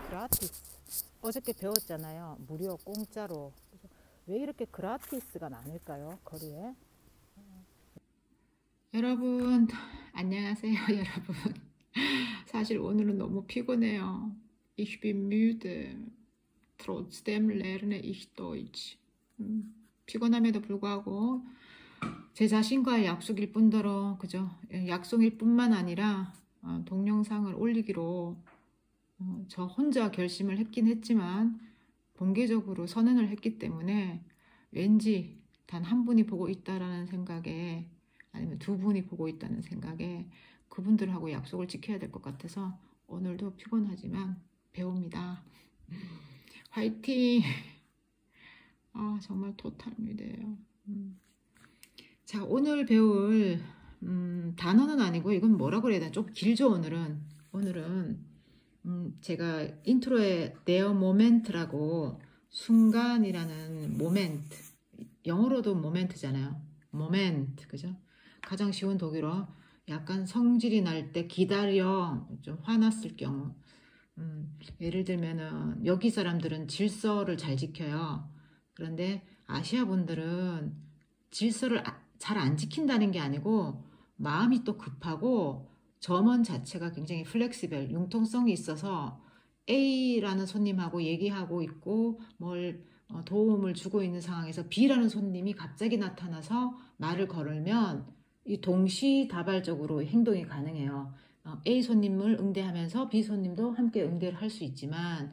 그라티스. 어저께 배웠잖아요. 무료, 공짜로. 왜 이렇게 그라티스가 많을까요? 거리에. 여러분, 안녕하세요, 여러분. 사실 오늘은 너무 피곤해요. Ich bin müde. Trotzdem lerne ich Deutsch. 피곤함에도 불구하고 제 자신과의 약속일 뿐더러, 그죠? 약속일 뿐만 아니라 동영상을 올리기로 저 혼자 결심을 했긴 했지만 공개적으로 선언을 했기 때문에 왠지 단 한 분이 보고 있다라는 생각에, 아니면 두 분이 보고 있다는 생각에 그분들하고 약속을 지켜야 될 것 같아서 오늘도 피곤하지만 배웁니다. 화이팅! 정말 토탈미드예요. 자, 오늘 배울 단어는 아니고, 이건 뭐라 그래야 되나, 좀 길죠. 오늘은 제가 인트로에 their moment라고, 순간이라는 모멘트, 영어로도 모멘트잖아요. 모멘트, 그죠? 가장 쉬운 독일어. 약간 성질이 날 때, 기다려, 좀 화났을 경우, 예를 들면은 여기 사람들은 질서를 잘 지켜요. 그런데 아시아 분들은 질서를 잘 안 지킨다는 게 아니고 마음이 또 급하고 점원 자체가 굉장히 플렉시블, 융통성이 있어서 A라는 손님하고 얘기하고 있고 뭘 도움을 주고 있는 상황에서 B라는 손님이 갑자기 나타나서 말을 걸으면 이 동시다발적으로 행동이 가능해요. A 손님을 응대하면서 B 손님도 함께 응대를 할 수 있지만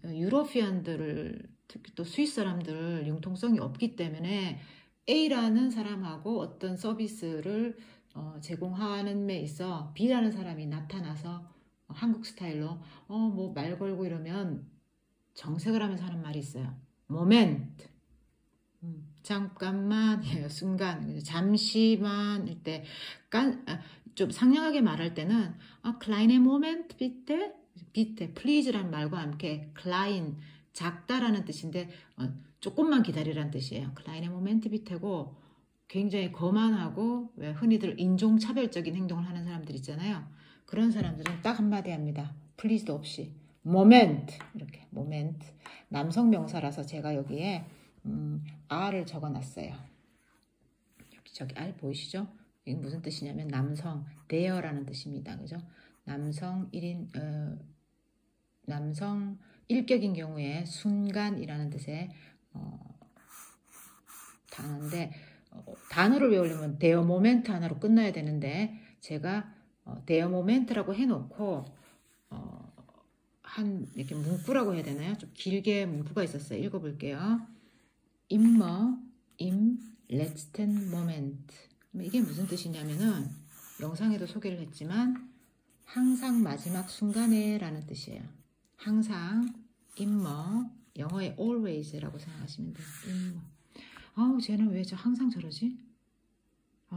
유러피안들을, 특히 또 스위스 사람들 융통성이 없기 때문에 A라는 사람하고 어떤 서비스를 제공하는 데 있어 B라는 사람이 나타나서 한국 스타일로 뭐 말 걸고 이러면 정색을 하면서 하는 말이 있어요. 모멘트. 잠깐만이에요. 순간. 잠시만 일 때, 좀 상냥하게 말할 때는 kleine Moment bitte, bitte, please라는 말과 함께 klein, 작다라는 뜻인데 조금만 기다리라는 뜻이에요. kleine Moment bitte고, 굉장히 거만하고 왜 흔히들 인종차별적인 행동을 하는 사람들 있잖아요. 그런 사람들은 딱 한마디 합니다. please도 없이 moment, 이렇게 moment. 남성 명사라서 제가 여기에 R을 적어놨어요. 저기 R 보이시죠? 이게 무슨 뜻이냐면 남성, there라는 뜻입니다. 그죠? 남성 1인, 남성 1격인 경우에 순간이라는 뜻의 단어인데, 단어를 외우려면 대어 모멘트 하나로 끝나야 되는데 제가 대어 모멘트라고 해놓고 한 이렇게 문구라고 해야 되나요? 좀 길게 문구가 있었어요. 읽어볼게요. immer im letzten Moment. 이게 무슨 뜻이냐면은 영상에도 소개를 했지만 항상 마지막 순간에 라는 뜻이에요. 항상 immer, 영어의 always라고 생각하시면 돼요. immer. 쟤는 왜 저 항상 저러지?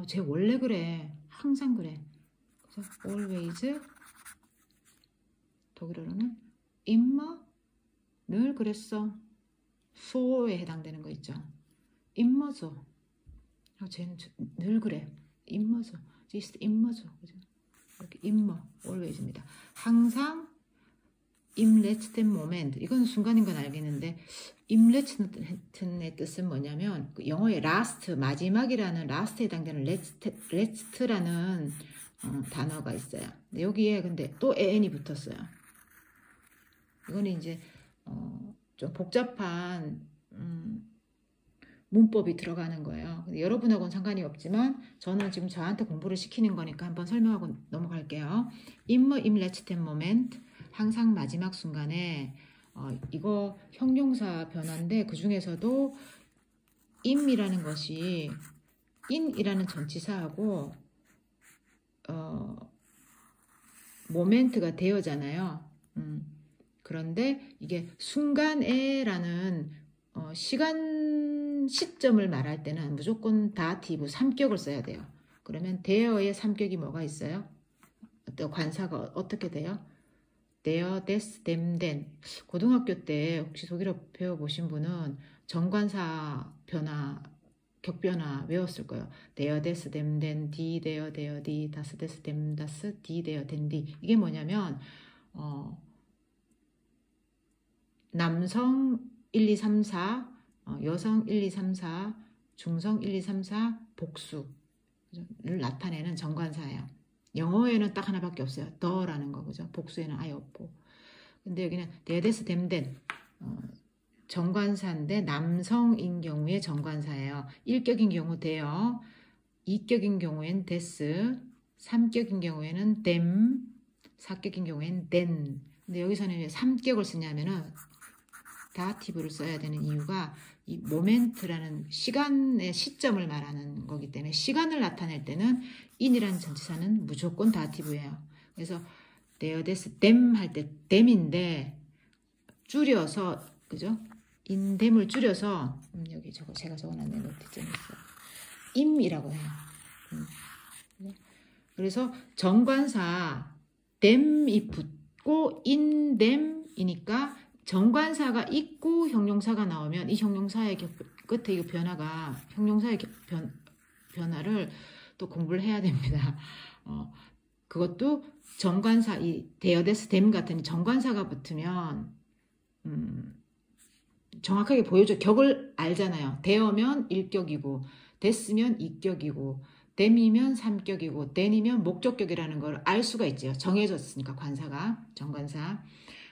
쟤 원래 그래. 항상 그래. 그래서 always, 독일어로는 immer, 늘 그랬어. so에 해당되는 거 있죠. immer so. 쟤는 늘 그래. immer so. sie ist immer so. 그죠? 이렇게 immer, always입니다. 항상 im letzten Moment. 이건 순간인 건 알겠는데 im letzten의 뜻은 뭐냐면 영어의 last, 마지막이라는 last에 해당되는 last라는 단어가 있어요. 여기에 근데 또 an이 붙었어요. 이거는 이제 좀 복잡한 문법이 들어가는 거예요. 여러분하고는 상관이 없지만 저는 지금 저한테 공부를 시키는 거니까 한번 설명하고 넘어갈게요. immer im letzten Moment, 항상 마지막 순간에, 이거 형용사 변화인데 그 중에서도 im이라는 것이 in이라는 전치사하고 모멘트가 되어잖아요. 그런데 이게 순간에라는 시점을 말할 때는 무조건 다티브 3격을 써야 돼요. 그러면 대어의 3격이 뭐가 있어요? 관사가 어떻게 돼요? der, des, dem, den. 고등학교 때 혹시 독일어 배워보신 분은 정관사 변화, 격변화 외웠을 거예요. der, des, dem, den, die, der, die, das, des, dem, das, die, der, den, die. 이게 뭐냐면 남성 1, 2, 3, 4, 여성 1, 2, 3, 4, 중성 1, 2, 3, 4, 복수를 나타내는 정관사예요. 영어에는 딱 하나밖에 없어요. 더라는 거, 그죠? 복수에는 아예 없고. 근데 여기는 데데스 댐덴 정관사인데 남성인 경우에 정관사예요. 1격인 경우 데요, 2격인 경우엔 데스, 3격인 경우에는 댐, 4격인 경우엔 덴. 근데 여기서는 왜 3격을 쓰냐면은 다티브를 써야 되는 이유가 이 모멘트라는 시간의 시점을 말하는 거기 때문에 시간을 나타낼 때는 인이라는 전치사는 무조건 다티브예요. 그래서 데어데스 댐 할 때 댐인데 줄여서, 그죠? 인댐을 줄여서 여기 저거 제가 적어놨네, 노트점에 있어요. 임이라고 해요. 그래서 정관사 댐이 붙고 인댐이니까 정관사가 있고 형용사가 나오면 이 형용사의 끝에 이 변화가, 형용사의 변화를 또 공부를 해야 됩니다. 그것도 정관사, 이 데어데스 댐 같은 정관사가 붙으면 정확하게 보여줘. 격을 알잖아요. 데어면 1격이고 데스면 2격이고 댐이면 3격이고 덴이면 목적격이라는 걸 알 수가 있죠. 정해졌으니까 관사가, 정관사.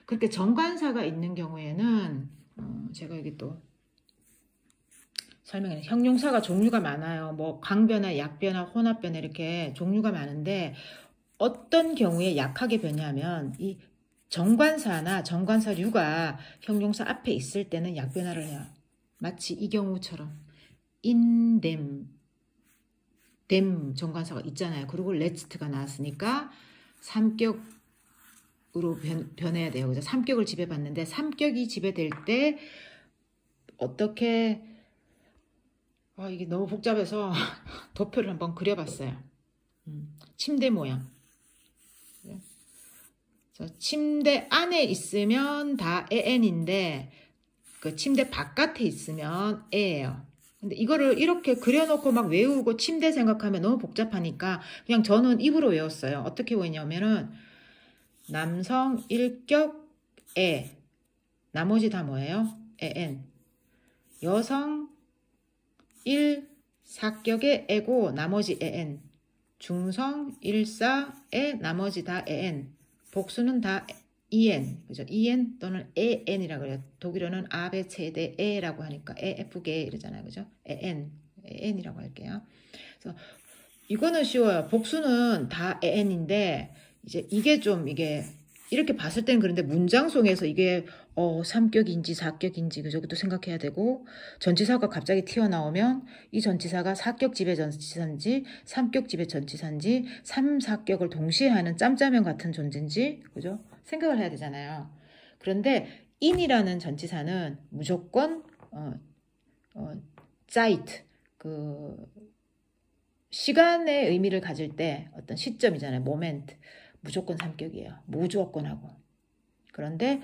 그렇게 정관사가 있는 경우에는 제가 여기 또 설명해. 형용사가 종류가 많아요. 뭐 강변화, 약변화, 혼합변화 이렇게 종류가 많은데 어떤 경우에 약하게 변하면 이 정관사나 정관사류가 형용사 앞에 있을 때는 약변화를 해요. 마치 이 경우처럼 인댐, 댐 정관사가 있잖아요. 그리고 레츠트가 나왔으니까 3격으로 변해야 돼요. 그래서 3격을 지배받는데 3격이 지배될 때 어떻게, 이게 너무 복잡해서 도표를 한번 그려봤어요. 침대 모양. 침대 안에 있으면 다 AN인데 그 침대 바깥에 있으면 A예요. 근데 이거를 이렇게 그려놓고 막 외우고 침대 생각하면 너무 복잡하니까 그냥 저는 입으로 외웠어요. 어떻게 외웠냐면은 남성 1격 A, 나머지 다 뭐예요? AN. 여성 1, 4격의 A고 나머지 AN. 중성 1, 4에 나머지 다 AN. 복수는 다 EN, 그죠? EN 또는 AN이라고 그래요. 독일어는 아베 체데 에라고 하니까 AFG 이러잖아요, 그죠? AN이라고 할게요. 그래서 이거는 쉬워요. 복수는 다 AN인데 이제 이게 좀 이게 이렇게 봤을 때는 그런데 문장 속에서 이게 3격인지 4격인지 그저것도 생각해야 되고 전치사가 갑자기 튀어나오면 이 전치사가 4격 지배 전치사인지 3격 지배 전치사인지 3, 4격을 동시에 하는 짬짜면 같은 존재인지 그죠? 생각을 해야 되잖아요. 그런데 in이라는 전치사는 무조건 Zeit, 그 시간의 의미를 가질 때 어떤 시점이잖아요. 모멘트. 무조건 3격이에요. 무조건하고. 그런데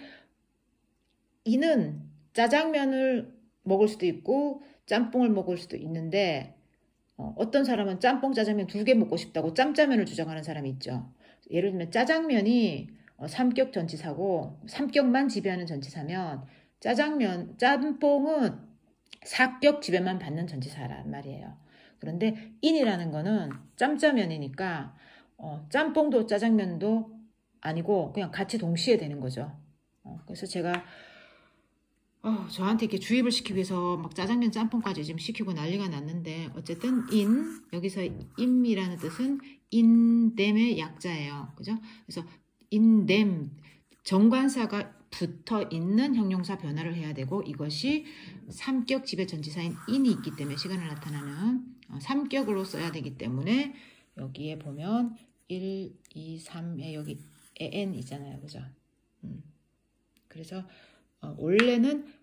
이는 짜장면을 먹을 수도 있고 짬뽕을 먹을 수도 있는데 어떤 사람은 짬뽕 짜장면 2개 먹고 싶다고 짬짜면을 주장하는 사람이 있죠. 예를 들면 짜장면이 3격 전치사고 3격만 지배하는 전치사면 짬뽕은 4격 지배만 받는 전치사란 말이에요. 그런데 인이라는 거는 짬짜면이니까 짬뽕도 짜장면도 아니고 그냥 같이 동시에 되는 거죠. 그래서 제가 저한테 이렇게 주입을 시키기 위해서 막 짜장면 짬뽕까지 지금 시키고 난리가 났는데 어쨌든 여기서 임이라는 뜻은 인댐의 약자예요. 그죠? 그래서 인댐 정관사가 붙어 있는 형용사 변화를 해야 되고 이것이 3격 지배 전치사인 인이 있기 때문에 시간을 나타나는 3격으로 써야 되기 때문에 여기에 보면 1, 2, 3에 여기 AN 있잖아요. 그죠? 그래서 원래는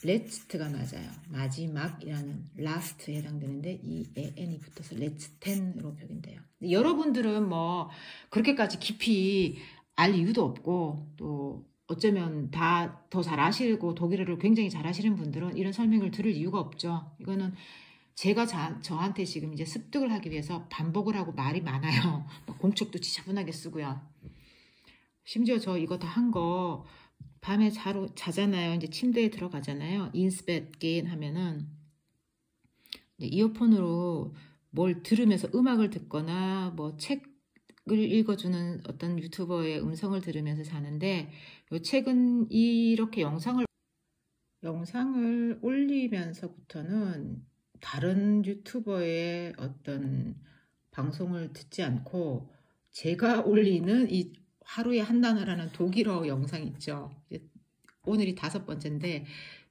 레츠트가 맞아요. 마지막이라는 라스트에 해당되는데 이 AN이 붙어서 레츠텐으로 표현돼요. 여러분들은 뭐 그렇게까지 깊이 알 이유도 없고 또 어쩌면 다 더 잘 아시고 독일어를 굉장히 잘 하시는 분들은 이런 설명을 들을 이유가 없죠. 이거는 제가 저한테 지금 이제 습득을 하기 위해서 반복을 하고 말이 많아요. 공책도 지저분하게 쓰고요. 심지어 저 이거 다 한 거 밤에 자잖아요. 이제 침대에 들어가잖아요. 인스벳 게인 하면은 이어폰으로 뭘 들으면서 음악을 듣거나 뭐 책을 읽어주는 어떤 유튜버의 음성을 들으면서 자는데 이 책은 이렇게 영상을 올리면서부터는 다른 유튜버의 어떤 방송을 듣지 않고 제가 올리는 이 하루에 한 단어라는 독일어 영상 있죠. 오늘이 5번째인데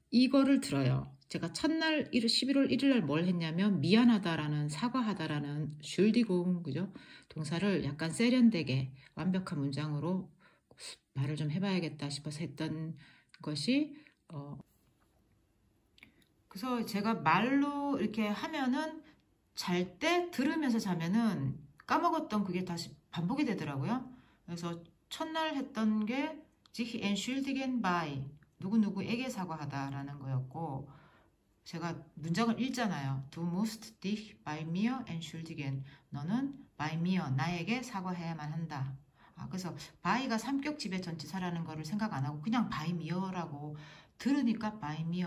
이거를 들어요. 제가 첫날 11월 1일 날 뭘 했냐면 미안하다라는 사과하다라는 슐디궁 그죠? 동사를 약간 세련되게 완벽한 문장으로 말을 좀 해봐야겠다 싶어서 했던 것이 그래서 제가 말로 이렇게 하면은 잘 때 들으면서 자면은 까먹었던 그게 다시 반복이 되더라고요. 그래서 첫날 했던 게 sich entschuldigen bei 누구누구에게 사과하다라는 거였고 제가 문장을 읽잖아요. Du musst dich bei mir entschuldigen. 너는 bei mir 나에게 사과해야만 한다. 그래서 by가 삼격 지배 전치사라는 거를 생각 안 하고 그냥 by me라고 들으니까 by me,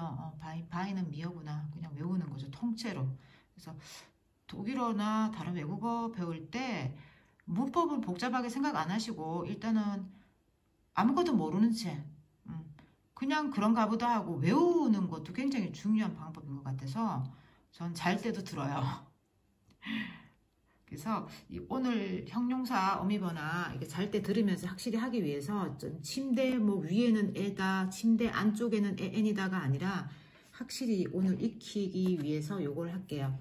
by는 me구나 그냥 외우는 거죠. 통째로. 그래서 독일어나 다른 외국어 배울 때 문법은 복잡하게 생각 안 하시고 일단은 아무것도 모르는 채 그냥 그런가 보다 하고 외우는 것도 굉장히 중요한 방법인 것 같아서 전 잘 때도 들어요. 그래서 오늘 형용사 어미버나 이렇게 잘 때 들으면서 확실히 하기 위해서 좀 침대 뭐 위에는 에다, 침대 안쪽에는 엔이다가 아니라 확실히 오늘 익히기 위해서 요걸 할게요.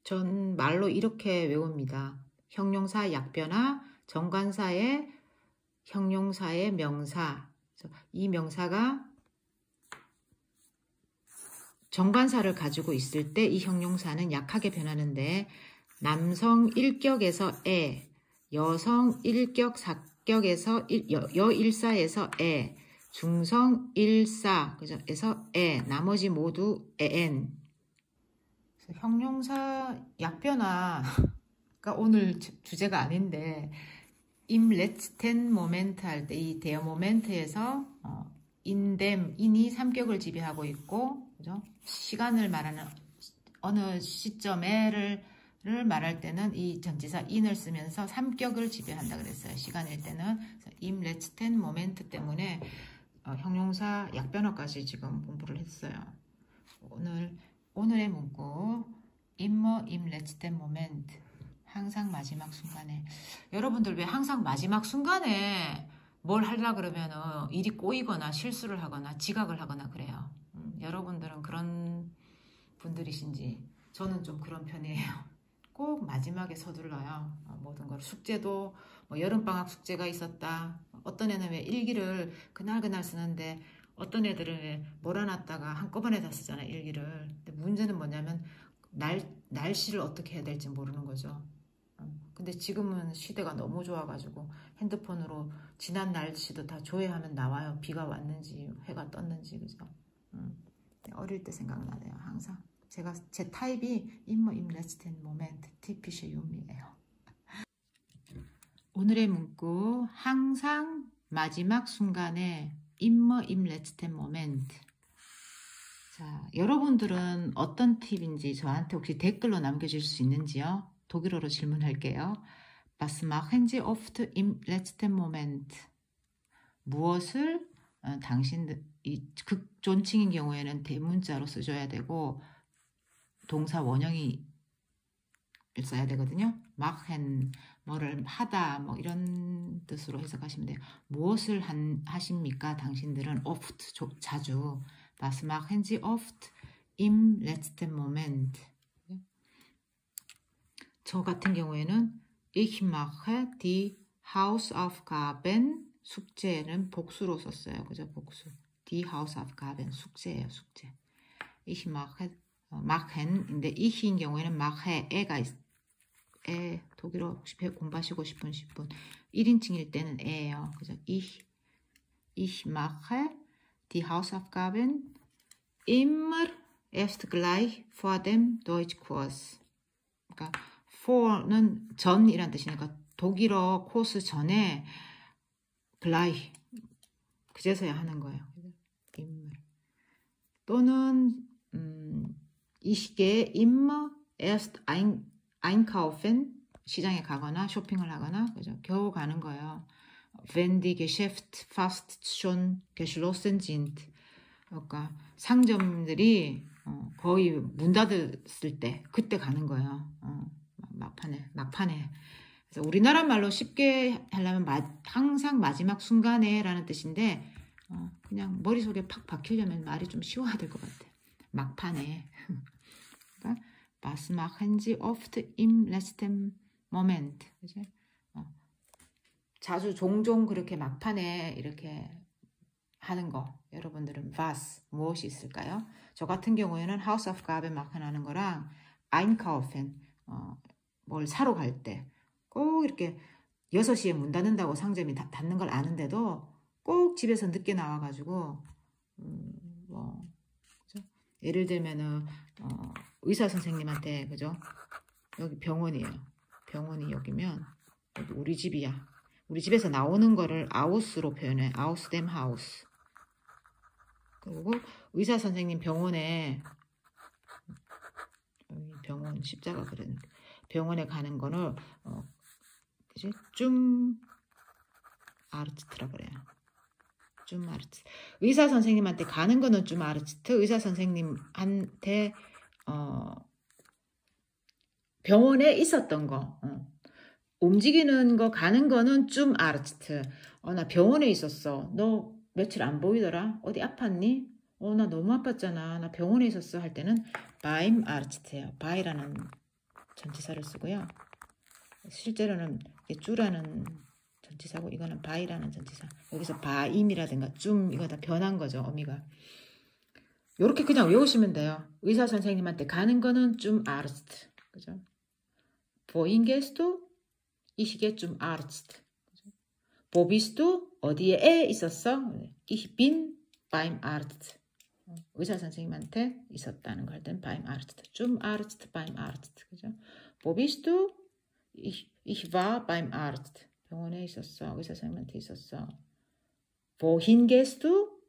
전 말로 이렇게 외웁니다. 형용사 약변화, 정관사의 형용사의 명사. 이 명사가 정관사를 가지고 있을 때 이 형용사는 약하게 변하는데 남성 1격에서 에, 여성 1격, 4격에서 여일사에서 에, 중성 1사 그래서 에, 나머지 모두 en. 형용사 약변화가 오늘 주제가 아닌데 im letzten Moment 할 때 이 der Moment에서 in dem, in이 3격을 지배하고 있고 그죠? 시간을 말하는 어느 시점에를 말할 때는 이 전치사 in을 쓰면서 3격을 지배한다 그랬어요. 시간일 때는 im letzten Moment 때문에 형용사 약변화까지 지금 공부를 했어요. 오늘의 문구 immer im letzten Moment 항상 마지막 순간에 여러분들 왜 항상 마지막 순간에 뭘 하려고 그러면은 일이 꼬이거나 실수를 하거나 지각을 하거나 그래요. 여러분들은 그런 분들이신지 저는 좀 그런 편이에요. 꼭 마지막에 서둘러요. 모든 걸 숙제도 뭐 여름방학 숙제가 있었다. 어떤 애는 왜 일기를 그날 쓰는데 어떤 애들은 왜 몰아놨다가 한꺼번에 다 쓰잖아요. 일기를. 근데 문제는 뭐냐면 날씨를 어떻게 해야 될지 모르는 거죠. 근데 지금은 시대가 너무 좋아가지고 핸드폰으로 지난 날씨도 다 조회하면 나와요. 비가 왔는지 해가 떴는지 그죠? 어릴 때 생각나네요. 항상 제 타입이 immer im letzten Moment typische Yumi예요. 오늘의 문구 항상 마지막 순간에 immer im letzten Moment. 자, 여러분들은 어떤 팁인지 저한테 혹시 댓글로 남겨주실 수 있는지요? 독일어로 질문할게요. Was machen Sie oft im letzten Moment? 무엇을 당신들 이 극존칭인 경우에는 대문자로 써줘야 되고 동사 원형이 써야 되거든요. machen 뭐를 하다 뭐 이런 뜻으로 해석하시면 돼요. 무엇을 하십니까? 당신들은 oft 자주. Was machen Sie oft im letzten Moment? 저 같은 경우에는 Ich mache die Hausaufgaben 숙제는 복수로 썼어요. 그죠? 복수. Die Hausaufgaben 숙제예요. 숙제. Ich mache machen인데 ich인 경우에는 mache 에가 독일어 혹시 공부하시고 싶은 1인칭일 때는 에예요. 그죠? Ich mache die Hausaufgaben immer erst gleich vor dem Deutschkurs. 그러니까 for는 전이란 뜻이니까 독일어 코र्스 전에 gleich 그제서야 하는 거예요. 인물. 또는 이 시기에 immer erst einkaufen 시장에 가거나 쇼핑을 하거나 그죠? 겨우 가는 거예요. Wenn die Geschäfte fast schon geschlossen sind. 그러니까 상점들이 거의 문 닫았을 때 그때 가는 거예요. 막판에. 그래서 우리나라 말로 쉽게 하려면 항상 마지막 순간에라는 뜻인데 그냥 머릿속에 팍 박히려면 말이 좀 쉬워야 될 것 같아. 막판에. 그러니까 Was machen Sie oft im letzten Moment? 그죠? 자주 종종 그렇게 막판에 이렇게 하는 거. 여러분들은 was 무엇이 있을까요? 저 같은 경우에는 Hausaufgabe machen 하는 거랑 einkaufen 뭘 사러 갈 때 꼭 이렇게 6시에 문 닫는다고 상점이 닫는 걸 아는데도 꼭 집에서 늦게 나와가지고 그죠? 예를 들면은 의사 선생님한테 그죠? 여기 병원이에요. 병원이 여기면 여기 우리 집이야. 우리 집에서 나오는 거를 아우스로 표현해. 아우스 댐 하우스. 그리고 의사 선생님 병원에 병원 십자가 그랬는데 병원에 가는 거는 그지? 좀 아르츠트라 그래요. 좀 아르츠. 의사 선생님한테 가는 거는 좀 아르츠트. 의사 선생님한테 병원에 있었던 거 움직이는 거 가는 거는 좀 아르츠트. 나 병원에 있었어. 너 며칠 안 보이더라? 어디 아팠니? 나 너무 아팠잖아. 나 병원에 있었어. 할 때는 beim 아르츠트예요. by라는 전치사를 쓰고요. 실제로는 쭈라는 전치사고 이거는 by라는 전치사. 여기서 beim이라든가 좀 이거 다 변한 거죠. 어미가. 이렇게 그냥 외우시면 돼요. 의사 선생님한테 가는 거는 좀 아르츠트. 그죠? wohin gehst du? 이 시기에 좀 아르츠트. Wo bist du? 어디에 있었어? Ich bin beim Arzt. 의사 선생님한테 있었다는 걸 할 땐 beim Arzt. 좀 Arzt, beim Arzt. 그죠? Wo bist du? Ich war beim Arzt. 병원에 있었어. 의사 선생님한테 있었어. Wohin gehst du?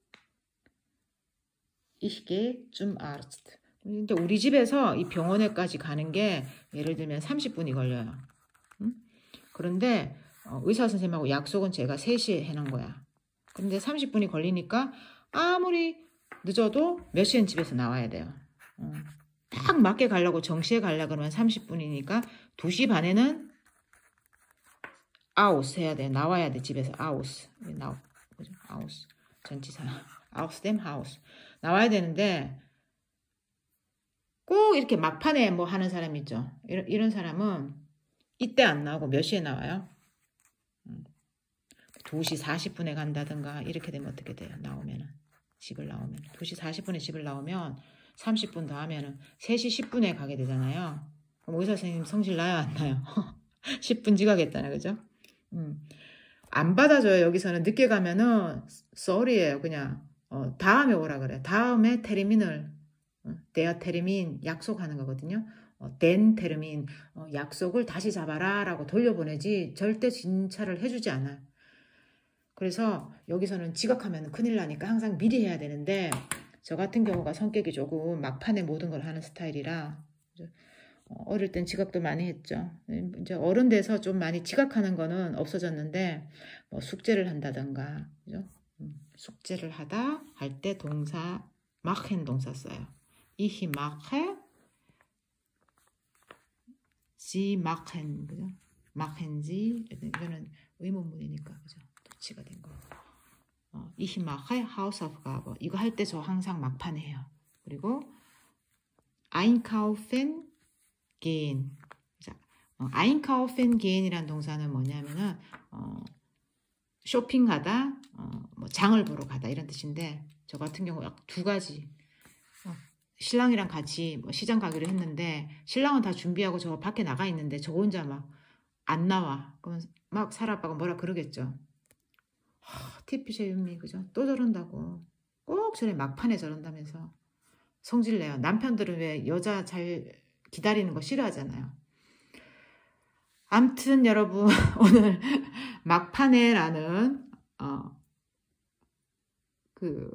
Ich gehe zum Arzt. 근데 우리 집에서 이 병원에까지 가는 게 예를 들면 30분이 걸려요. 그런데 의사 선생님하고 약속은 제가 3시에 해놓은 거야. 근데 30분이 걸리니까 아무리 늦어도 몇 시엔 집에서 나와야 돼요. 딱 맞게 가려고 정시에 가려고 그러면 30분이니까 2시 반에는 아우스 해야 돼. 나와야 돼. 집에서 아우스. 그죠? 아우스. 전치사. 아우스 댐 하우스. 나와야 되는데 꼭 이렇게 막판에 뭐 하는 사람 있죠. 이런 사람은 이때 안 나오고 몇 시에 나와요? 2시 40분에 간다든가 이렇게 되면 어떻게 돼요? 집을 나오면 2시 40분에 집을 나오면 30분 더 하면은 3시 10분에 가게 되잖아요. 그럼 의사 선생님 성질 나요? 안 나요? 10분 지각했다네. 그죠? 안 받아줘요. 여기서는 늦게 가면은 sorry예요. 그냥 다음에 오라 그래. 다음에 테르민을 대야 테르민 약속하는 거거든요. 된 테르민 약속을 다시 잡아라 라고 돌려보내지 절대 진찰을 해주지 않아요. 그래서 여기서는 지각하면 큰일 나니까 항상 미리 해야 되는데 저 같은 경우가 성격이 조금 막판에 모든 걸 하는 스타일이라 어릴 땐 지각도 많이 했죠. 이제 어른 돼서 좀 많이 지각하는 거는 없어졌는데 뭐 숙제를 한다던가 그죠? 숙제를 하다 할 때 동사 machen 동사 써요. Ich mache, Sie machen, 그죠? machen Sie 이거는 의문문이니까 그죠? 도치가 된 거. Ich mache Hausaufgabe 이거 할 때 저 항상 막판에 해요. 그리고 einkaufen gehen. 자, einkaufen gehen이란 동사는 뭐냐면은 쇼핑하다, 뭐 장을 보러 가다 이런 뜻인데 저 같은 경우 약 2가지. 신랑이랑 같이 뭐 시장 가기로 했는데 신랑은 다 준비하고 저 밖에 나가 있는데 저 혼자 막 안 나와. 그러면 막 살아빠가 뭐라 그러겠죠. 티피셔 윤미 그죠? 또 저런다고. 꼭 저래 막판에 저런다면서 성질 내요. 남편들은 왜 여자 잘 기다리는 거 싫어하잖아요. 암튼 여러분 오늘 막판에라는 그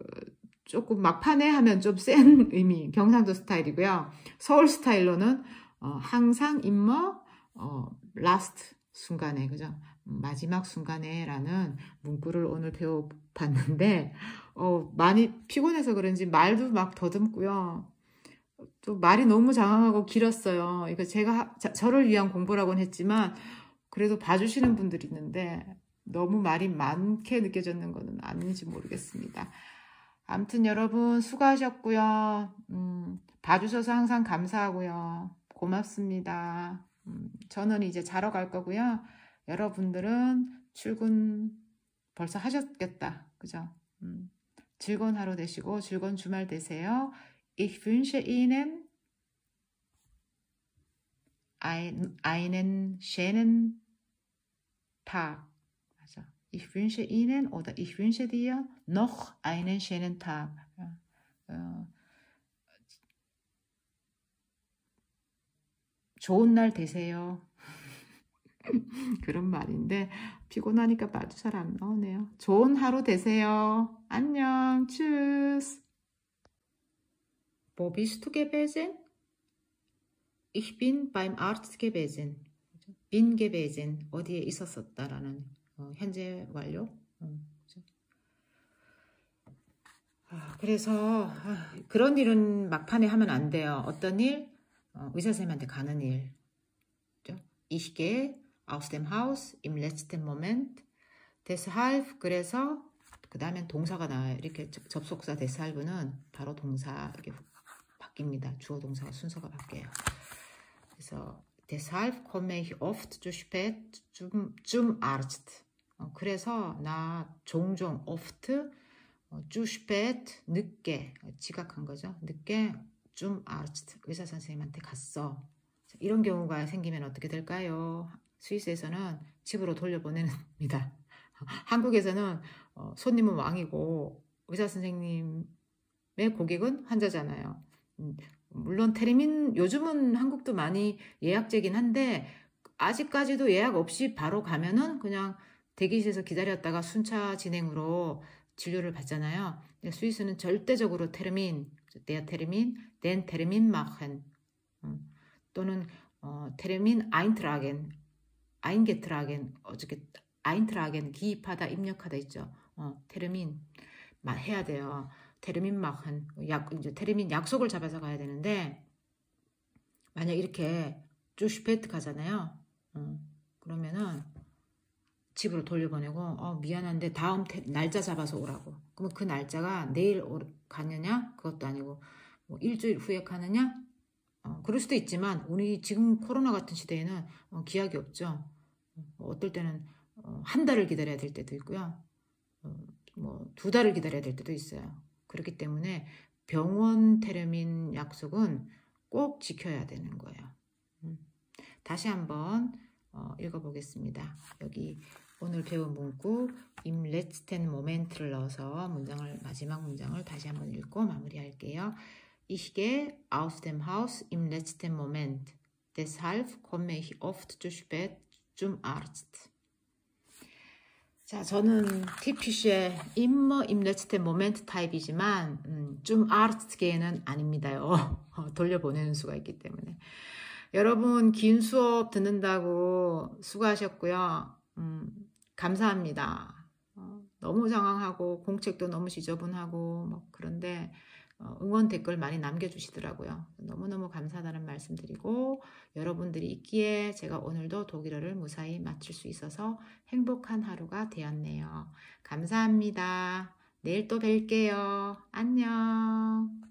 조금 막판에 하면 좀 센 의미, 경상도 스타일이고요. 서울 스타일로는 항상 임머 라스트 순간에, 그죠? 마지막 순간에라는 문구를 오늘 배워봤는데 많이 피곤해서 그런지 말도 막 더듬고요. 또 말이 너무 장황하고 길었어요. 이거 제가 저를 위한 공부라고는 했지만 그래도 봐주시는 분들이 있는데 너무 말이 많게 느껴졌는 거는 아닌지 모르겠습니다. 아무튼 여러분 수고하셨고요. 봐주셔서 항상 감사하고요. 고맙습니다. 저는 이제 자러 갈 거고요. 여러분들은 출근 벌써 하셨겠다. 그죠? 즐거운 하루 되시고 즐거운 주말 되세요. Ich wünsche Ihnen einen schönen Tag. Also, ich wünsche Ihnen oder ich wünsche dir noch einen schönen Tag. 좋은 날 되세요. 그런 말인데 피곤하니까 말도 잘 안 나오네요. 좋은 하루 되세요. 안녕. Tschüss. Wo bist du gewesen? Ich bin beim Arzt gewesen. bin gewesen. 어디에 있었었다라는 현재 완료. 그래서 그런 일은 막판에 하면 안 돼요. 어떤 일? 의사 선생님한테 가는 일. Ich gehe aus dem Haus im letzten Moment. deshalb 그래서 그 다음엔 동사가 나와요. 이렇게 접속사 deshalb는 바로 동사 이렇게 바뀝니다. 주어 동사가 순서가 바뀌어요. 그래서 deshalb komme ich oft zu spät zum Arzt. 그래서 나 종종 oft zu spät 늦게 지각한 거죠. 늦게 zum Arzt 의사 선생님한테 갔어. 이런 경우가 생기면 어떻게 될까요? 스위스에서는 집으로 돌려보냅니다. 한국에서는 손님은 왕이고 의사 선생님의 고객은 환자잖아요. 물론 테르민 요즘은 한국도 많이 예약제긴 한데 아직까지도 예약 없이 바로 가면은 그냥 대기실에서 기다렸다가 순차 진행으로 진료를 받잖아요. 근데 스위스는 절대적으로 테르민, der Termin, den Termin machen 또는 테르민 eintragen, eingetragen, 어저께 eintragen 기입하다, 입력하다 있죠. 테르민 해야 돼요. 테르민 machen, 이제 테르민 약속을 잡아서 가야 되는데 만약 이렇게 zu spät 가잖아요. 그러면은 집으로 돌려보내고 미안한데 다음 날짜 잡아서 오라고. 그러면 그 날짜가 내일 가느냐? 그것도 아니고 뭐 일주일 후에 가느냐? 그럴 수도 있지만 우리 지금 코로나 같은 시대에는 기약이 없죠. 어떨 때는 한 달을 기다려야 될 때도 있고요. 뭐 2달을 기다려야 될 때도 있어요. 그렇기 때문에 병원 테르민 약속은 꼭 지켜야 되는 거예요. 다시 한번 읽어보겠습니다. 여기 오늘 배운 문구 im letzten Moment를 넣어서 마지막 문장을 다시 한번 읽고 마무리할게요. Ich gehe aus dem Haus im letzten Moment. Deshalb komme ich oft zu spät zum Arzt. 자, 저는 typische immer im letzten Moment 타입이지만 zum Arzt gehen은 아닙니다요. 돌려보내는 수가 있기 때문에. 여러분 긴 수업 듣는다고 수고하셨고요. 감사합니다. 너무 장황하고 공책도 너무 지저분하고 뭐 그런데 응원 댓글 많이 남겨주시더라고요. 너무너무 감사하다는 말씀드리고 여러분들이 있기에 제가 오늘도 독일어를 무사히 마칠 수 있어서 행복한 하루가 되었네요. 감사합니다. 내일 또 뵐게요. 안녕.